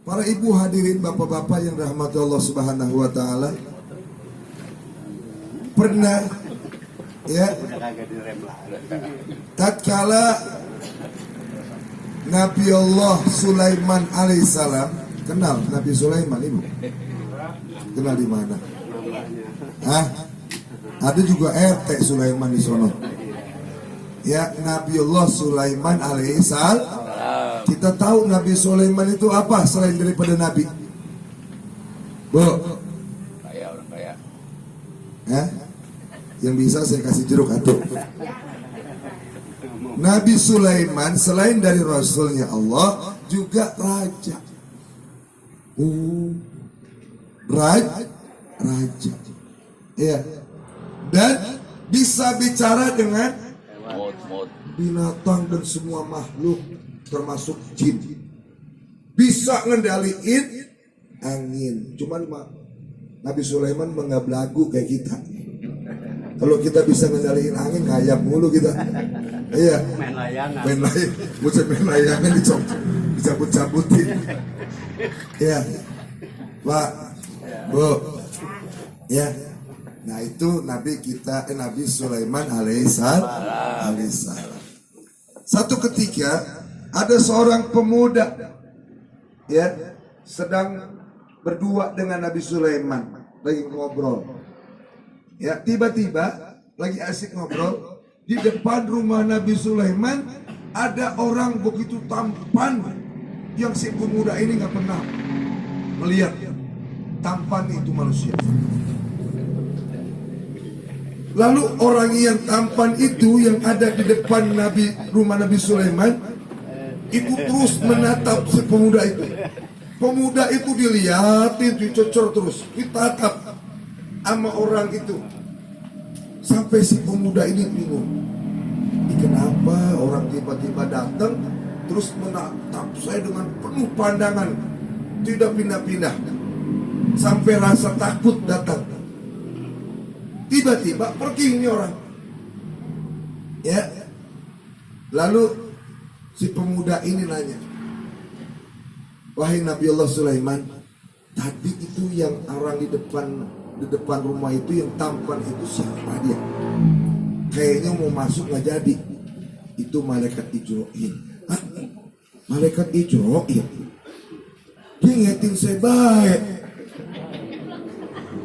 Para ibu hadirin, bapak-bapak yang rahmati Allah Subhanahu wa taala. Pernah ya tatkala Nabi Allah Sulaiman alaihissalam, kenal Nabi Sulaiman ibu? Kenal di mana? Hah? Ada juga RT Sulaiman di sono. Ya, Nabi Allah Sulaiman alaihissalam. Kita tahu Nabi Sulaiman itu apa selain daripada Nabi? Bu, Kaya, orang kaya. ya? Yang bisa saya kasih jeruk atuh. Nabi Sulaiman selain dari Rasulnya Allah juga raja. Raja. Ya. Dan bisa bicara dengan Mod. binatang dan semua makhluk termasuk jin. Bisa ngendaliin angin. Cuman Nabi Sulaiman mengablagu kayak kita. Kalau kita bisa ngendaliin angin kayak mulu kita. Iya. Main layangan. Main layangan dicabut-cabutin. Iya. Pak, Bu. Ya. Nah itu Nabi Sulaiman alaihissalam. Satu ketika ada seorang pemuda ya sedang berdua dengan Nabi Sulaiman lagi ngobrol. Ya, tiba-tiba lagi asik ngobrol di depan rumah Nabi Sulaiman ada orang begitu tampan yang si pemuda ini nggak pernah melihat tampan itu manusia. Lalu orang yang tampan itu yang ada di depan rumah Nabi Sulaiman itu terus menatap si pemuda itu. Pemuda itu dilihatin, dicocor terus, ditatap sama orang itu. Sampai si pemuda ini bingung. Ini kenapa orang tiba-tiba datang terus menatap saya dengan penuh pandangan, tidak pindah-pindah. Sampai rasa takut datang. Tiba-tiba pergi ini orang. Ya. Lalu si pemuda ini nanya, wahai Nabi Allah Sulaiman, tadi itu yang orang di depan rumah itu yang tampan itu siapa dia? Kayaknya mau masuk nggak jadi. Itu malaikat Ijro'il. Malaikat Ijro'il. Dia ngetin saya baik.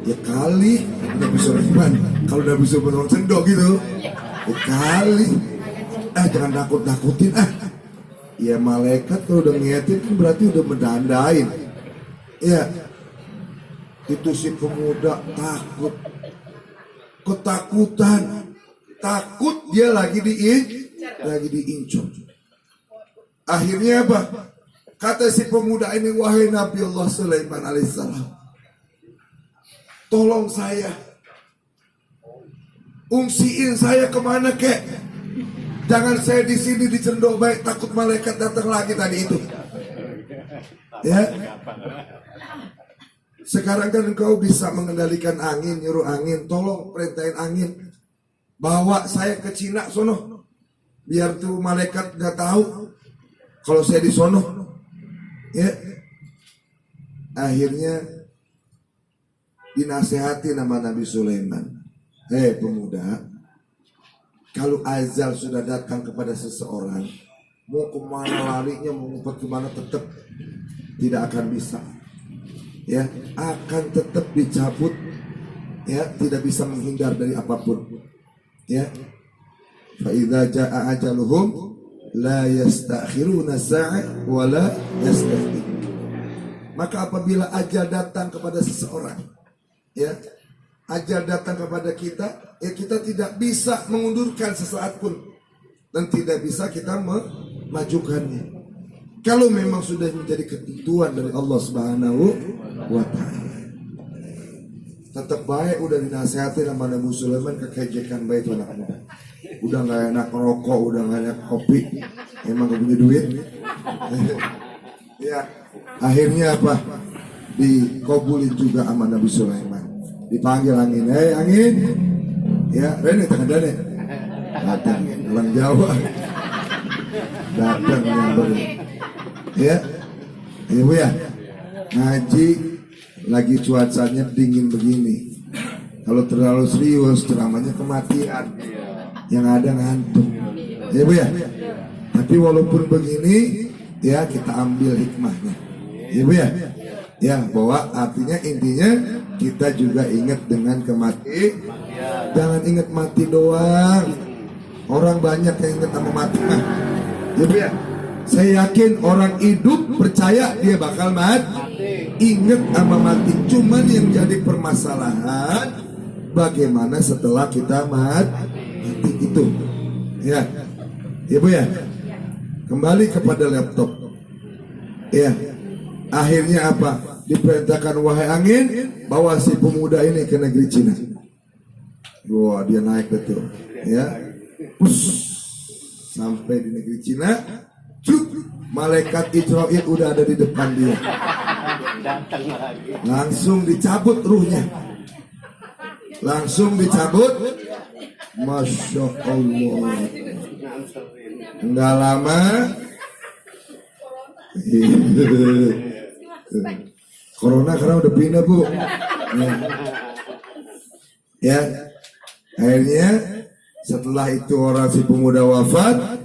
Ya kali Nabi Sulaiman, kalau Nabi Sulaiman orang cendok gitu, ya kali. Jangan nakut-nakutin. Ya malaikat kalau udah ngetin kan berarti udah mendandain. Ya. Itu si pemuda takut, ketakutan, takut dia lagi diincar. Akhirnya apa? Kata si pemuda ini, wahai Nabi Allah Sulaiman alaihissalam, tolong saya, ungsiin saya kemana kek? Jangan saya di sini dicendok baik, takut malaikat datang lagi tadi itu. Ya. Sekarang kan engkau bisa mengendalikan angin, nyuruh angin, tolong perintahin angin, bawa saya ke Cina sono, biar tuh malaikat nggak tahu kalau saya di sono. Ya. Akhirnya dinasehati nama Nabi Sulaiman. Hei pemuda, kalau azal sudah datang kepada seseorang, mau kemana larinya, mau ngumpet kemana tetap tidak akan bisa. Ya, akan tetap dicabut. Ya, tidak bisa menghindar dari apapun. Ya. Fa idza jaa ajaluhum la yastakhiruna sa'a wa la yastaqdim. Maka apabila ajal datang kepada seseorang, ya, ajal datang kepada kita, ya kita tidak bisa mengundurkan sesaat pun dan tidak bisa kita memajukannya. Kalau memang sudah menjadi ketentuan dari Allah Subhanahu wa ta'ala. Tetap baik udah dinasihati sama Nabi Sulaiman, kekejekan baik itu anak muda. Udah gak enak rokok, udah gak enak kopi, emang gak punya duit. Ya, akhirnya apa? Dikabulin juga sama Nabi Sulaiman. Dipanggil angin, hei angin. Ya, Rene tangan Dane. Datang, orang Jawa. Datang yang baru. Ya, ibu ya. ngaji lagi cuacanya dingin begini. Kalau terlalu serius ceramahnya kematian, yang ada ngantuk. Ya Bu ya. Tapi walaupun begini, ya kita ambil hikmahnya. Ya Bu ya. Ya, bahwa artinya intinya kita juga ingat dengan kematian. Jangan ingat mati doang. Orang banyak yang ingat sama mati mah. Ya Bu ya. Saya yakin orang hidup percaya dia bakal mati. Ingat sama mati. Cuman yang jadi permasalahan bagaimana setelah kita mati itu. Ya. Ya Bu ya. Kembali kepada laptop. Ya. Akhirnya apa? Diperintahkan wahai angin, bawa si pemuda ini ke negeri Cina. Wah, dia naik betul. Ya. Sampai di negeri Cina, malaikat Israel udah ada di depan dia. Langsung dicabut ruhnya. Langsung dicabut. Masya Allah. Enggak lama. Corona karena udah pindah Bu. Ya. Akhirnya setelah itu orang si pemuda wafat,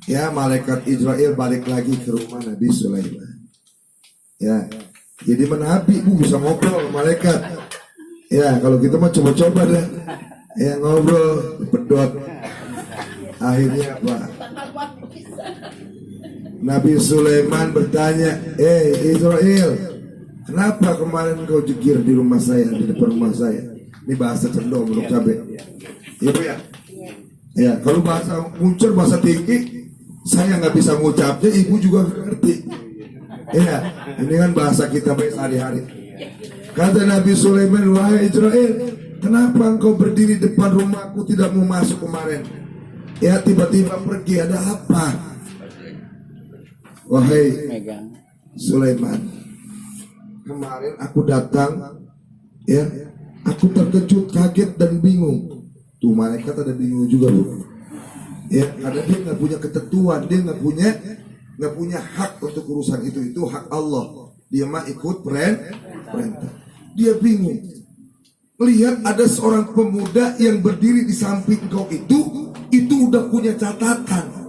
ya malaikat Israel balik lagi ke rumah Nabi Sulaiman. Ya. Jadi menabi Bu bisa ngobrol malaikat. Ya kalau kita mah coba-coba deh. Ya ngobrol pedot. Akhirnya apa? Nabi Sulaiman bertanya, Israel, kenapa kemarin kau jegir di rumah saya, di depan rumah saya? Ini bahasa cendol menurut cabai. Ya Bu ya. Ya kalau bahasa muncul bahasa tinggi, saya nggak bisa ngucapnya, ibu juga ngerti. Ya, ini kan bahasa kita sehari-hari. Kata Nabi Sulaiman, wahai Israel, kenapa engkau berdiri depan rumahku tidak mau masuk kemarin? Ya tiba-tiba pergi, ada apa? Wahai Sulaiman, kemarin aku datang, ya, aku terkejut, kaget dan bingung. Tuh malaikat ada bingung juga Bu. Ya, karena dia nggak punya ketentuan, dia nggak punya hak untuk urusan itu hak Allah. Dia mah ikut perintah. Dia bingung. Lihat ada seorang pemuda yang berdiri di samping kau itu udah punya catatan.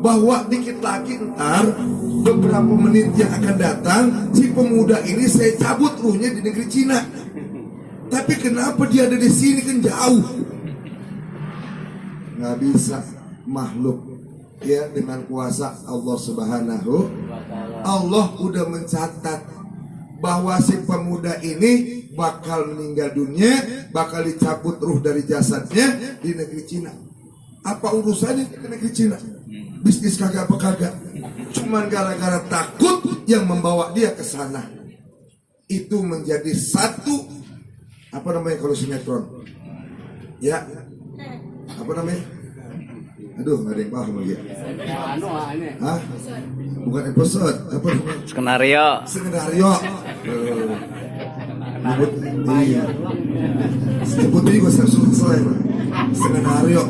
Bahwa dikit lagi ntar beberapa menit yang akan datang si pemuda ini saya cabut ruhnya di negeri Cina. Tapi kenapa dia ada di sini kan jauh? Nggak bisa makhluk ya dengan kuasa Allah Subhanahu. Allah udah mencatat bahwa si pemuda ini bakal meninggal dunia, bakal dicabut ruh dari jasadnya di negeri Cina. Apa urusannya ke negeri Cina? Bisnis kagak apa kagak. Cuman gara-gara takut yang membawa dia ke sana. Itu menjadi satu apa namanya kalau sinetron? Ya. Apa namanya? Aduh, nggak ada yang paham lagi. Hah? Bukan episode, apa namanya? Skenario. Iya. Sebut ini gue selesai, Pak. Skenario.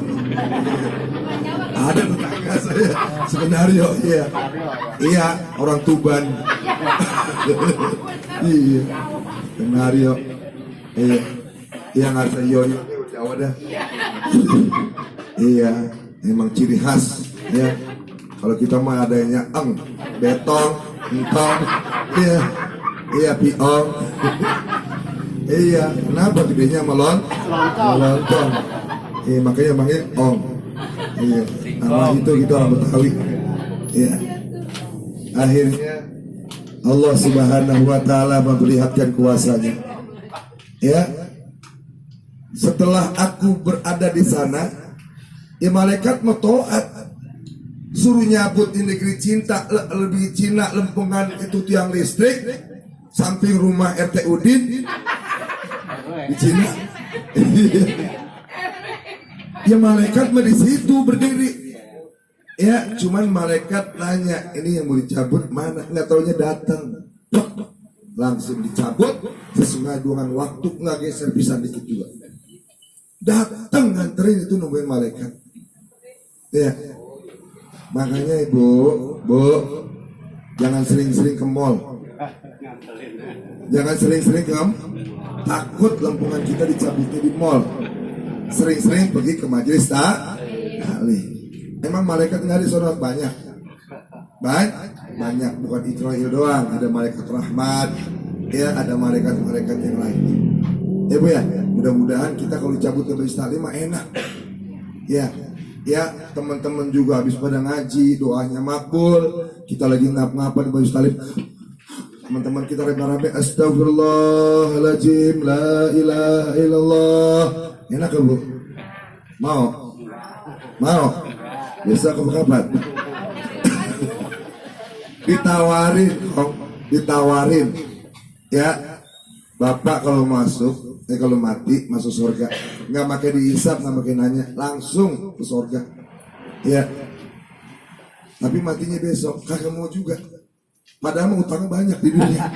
Ada tetangga saya skenario, iya. Iya, orang Tuban. Iya. Skenario. Iya. Iya nggak saya yoyo Jawa dah. Iya, emang ciri khas ya. Kalau kita mah adanya beton, entong, iya, iya piong. Iya, kenapa gedenya melontong? Iya, makanya manggil ong. Iya, nama itu kita orang Betawi. Iya. Akhirnya Allah Subhanahu wa taala memperlihatkan kuasanya. Ya. Setelah aku berada di sana, ya malaikat mau taat. Suruh nyabut di negeri cinta lebih Cina lempengan itu tiang listrik samping rumah RT Udin di Cina. Ya malaikat mah di situ berdiri. Ya cuman malaikat nanya, ini yang mau dicabut mana? Nggak taunya datang. Langsung dicabut sesuai dengan waktu, nggak geser bisa dikit juga. Datang nganterin itu nungguin malaikat. Ya. Makanya ibu, jangan sering-sering ke mall. Jangan sering-sering kamu takut lempungan kita dicabutnya di mall. Sering-sering pergi ke majelis taklim. Emang malaikat nggak di sana banyak? Banyak, bukan Israel doang. Ada malaikat rahmat, ya ada malaikat-malaikat yang lain. Ya Bu ya, mudah-mudahan kita kalau dicabut ke majelis taklim mah enak. Ya teman-teman juga habis pada ngaji, doanya makbul. Kita lagi ngapa di majelis taklim. Teman-teman kita rame-rame astagfirullahaladzim, la ilaha illallah. Enak kan Bu? Mau? Biasa kapan? Ditawarin. Ya, Bapak kalau kalau mati masuk surga, nggak pakai dihisap, nggak pakai nanya, langsung ke surga. Ya, tapi matinya besok, kagak mau juga. Padahal utangnya banyak di dunia,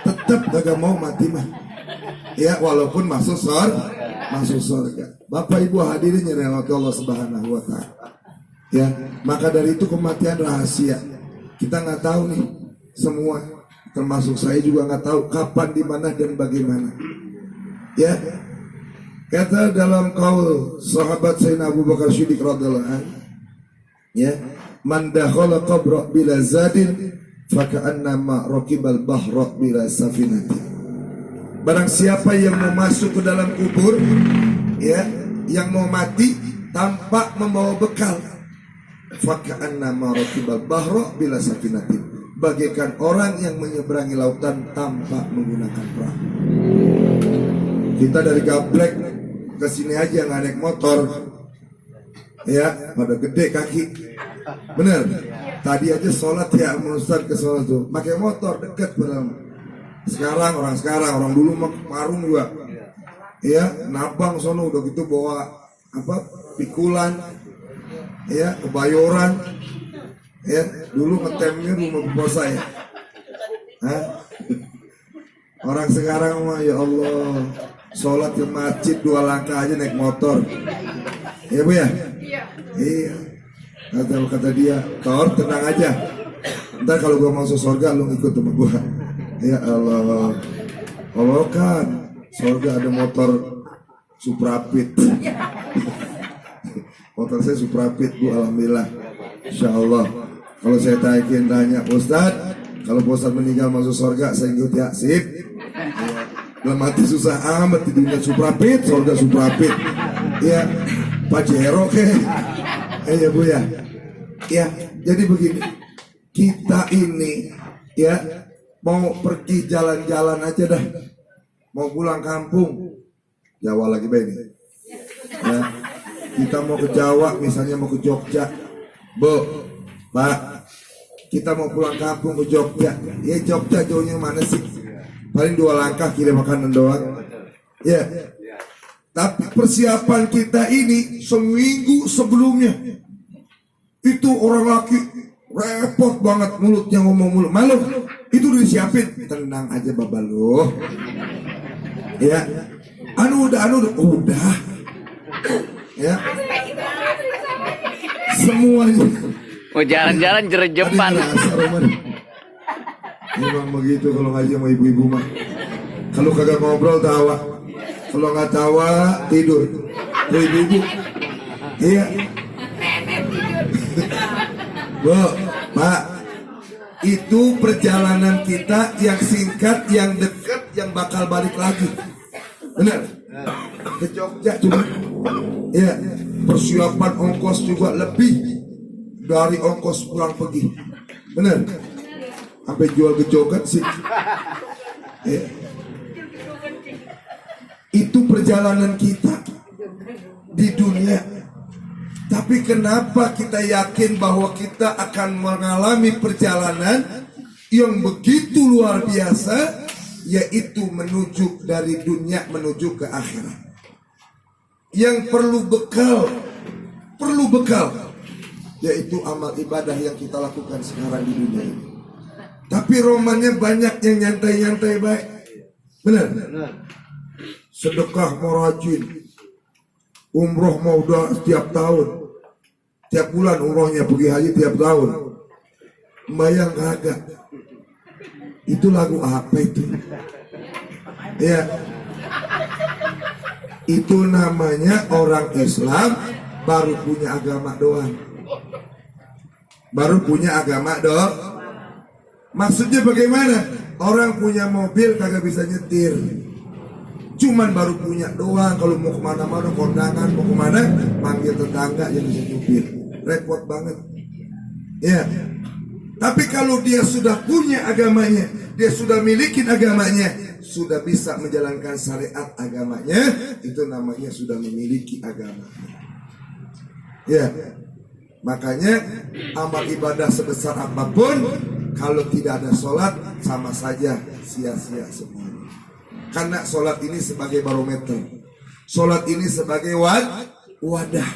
tetap kagak mau mati mah. Ya, walaupun masuk surga. Bapak Ibu hadirin yang dirahmati Allah Subhanahu wa Ta'ala. Ya, maka dari itu kematian rahasia. Kita nggak tahu nih semua, termasuk saya juga nggak tahu kapan, di mana dan bagaimana. Ya, kata dalam qaul sahabat Sayyidina Abu Bakar Siddiq radhiyallahu anhu, ya, man dakhala qabra bila zadin faka'annama raqibal bahra bila safinati. Barang siapa yang mau masuk ke dalam kubur, ya, yang mau mati tanpa membawa bekal, faka'annama raqibal bahra bila safinati, bagaikan orang yang menyeberangi lautan tanpa menggunakan perahu. Kita dari Gaplek ke sini aja nggak naik motor, ya, pada gede kaki, bener. Tadi aja sholat ya, Ustaz ke sholat tuh pakai motor deket bener. Sekarang orang dulu mah parung juga, ya, nabang sono udah gitu bawa pikulan, ya, kebayoran, ya, dulu ngetemnya rumah puasa ya. Orang sekarang mah ya Allah, sholat ke masjid 2 langkah aja naik motor, ya Bu ya. Iya. Kata dia, Tor tenang aja, ntar kalau gua masuk surga lu ikut sama gua. Ya Allah, Allah kan surga ada motor Suprapit. Motor saya Suprapit Bu, alhamdulillah, insya Allah. Kalau saya tanya Ustaz, kalau Ustaz meninggal masuk surga saya ikut ya, sip. Dalam hati susah amat di dunia Suprapit, surga Suprapit. Ya, Pajero ya Bu ya. Ya, jadi begini, kita ini ya mau pergi jalan-jalan aja dah, mau pulang kampung, Jawa lagi ini. Ya, kita mau ke Jawa, misalnya mau ke Jogja, Bu, Pak, kita mau pulang kampung ke Jogja, ya Jogja jauhnya mana sih? Paling 2 langkah kirim makanan doang. Ya, tapi persiapan kita ini seminggu sebelumnya. Itu orang laki repot banget, mulutnya ngomong mulu, malu. Itu udah disiapin, tenang aja babalo. Ya, udah. Ya, semuanya. Mau jalan-jalan jerejepan. Memang begitu kalau ngaji sama ibu-ibu mah. Kalau kagak ngobrol tawa, kalau nggak tawa tidur. Ibu-ibu, iya. Bu, Pak, itu perjalanan kita yang singkat, yang dekat, yang bakal balik lagi. Benar? Ke Jogja cuma, ya, persiapan ongkos juga lebih dari ongkos pulang pergi. Benar? Sampai jual gejogan sih. Ya. Itu perjalanan kita di dunia. Tapi kenapa kita yakin bahwa kita akan mengalami perjalanan yang begitu luar biasa, yaitu menuju dari dunia menuju ke akhirat. Yang perlu bekal, yaitu amal ibadah yang kita lakukan sekarang di dunia ini. Tapi romannya banyak yang nyantai-nyantai baik. Benar? Sedekah mau rajin, umroh mau udah setiap tahun. Tiap bulan umrohnya, pergi haji tiap tahun. Bayang kagak. Itu lagu apa itu? Ya, itu namanya orang Islam baru punya agama doang. Baru punya agama doang. Maksudnya bagaimana? Orang punya mobil kagak bisa nyetir. Cuman baru punya doang. Kalau mau kemana-mana, kondangan, mau kemana, manggil tetangga yang bisa nyupir. Repot banget. Ya. Tapi kalau dia sudah punya agamanya, dia sudah milikin agamanya, sudah bisa menjalankan syariat agamanya, itu namanya sudah memiliki agama. Ya, makanya amal ibadah sebesar apapun, kalau tidak ada sholat, sama saja sia-sia semuanya. Karena sholat ini sebagai barometer, sholat ini sebagai wadah.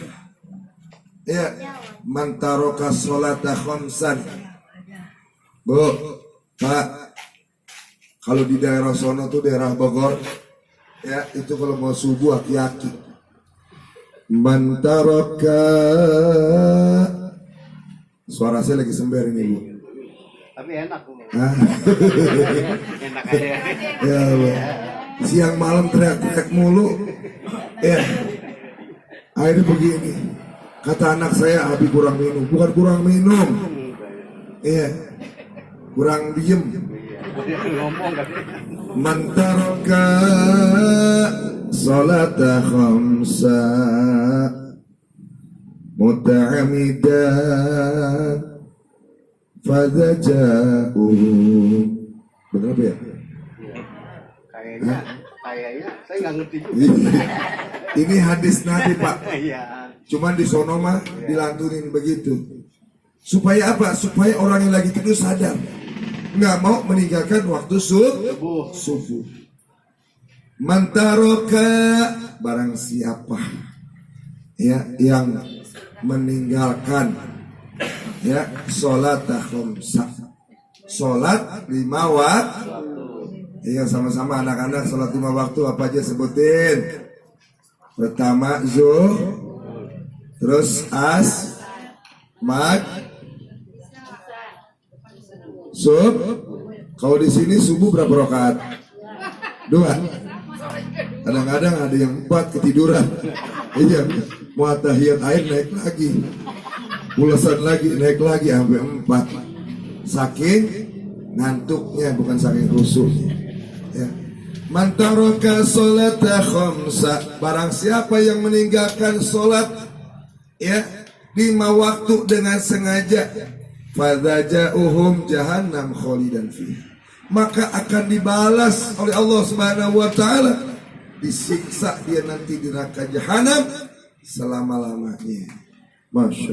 Ya, man taraka sholata khamsan. Bu, Pak, kalau di daerah sono tuh daerah Bogor, ya itu kalau mau subuh aki-aki. Man taraka, suara saya lagi sember ini Bu. Tapi enak Bu. Hah? Enak aja. Ya Allah. Siang malam teriak-teriak mulu. Ya. Akhirnya begini. Kata anak saya, Abi kurang minum. Bukan kurang minum. Iya. Kurang diem. Ngomong kan. Man taraka salata khamsa muta'amidan fadaja'u. Bener apa ya? Kayaknya saya nggak ngerti juga. Ini hadis Nabi Pak. Iya. Cuman di sono mah dilantunin begitu. Supaya apa? Supaya orang yang lagi tidur sadar, nggak mau meninggalkan waktu subuh. Mantaroka, barang siapa ya yang meninggalkan ya sholat khamsa, sholat 5 waktu. Iya, sama-sama anak-anak, sholat 5 waktu apa aja sebutin. Pertama zuhur, terus kalau di sini subuh berapa rakaat? 2. Kadang-kadang ada yang 4 ketiduran. Iya, mau tahiyat air naik lagi, pulasan lagi naik lagi sampai 4. Saking ngantuknya, bukan saking khusyuknya. Ya. Man taraka sholata khamsa, barang siapa yang meninggalkan sholat ya 5 waktu dengan sengaja, fadzaja'uhum jahannam khalidan fiha, maka akan dibalas oleh Allah Subhanahu wa taala, disiksa dia nanti di neraka jahanam selama-lamanya. Masya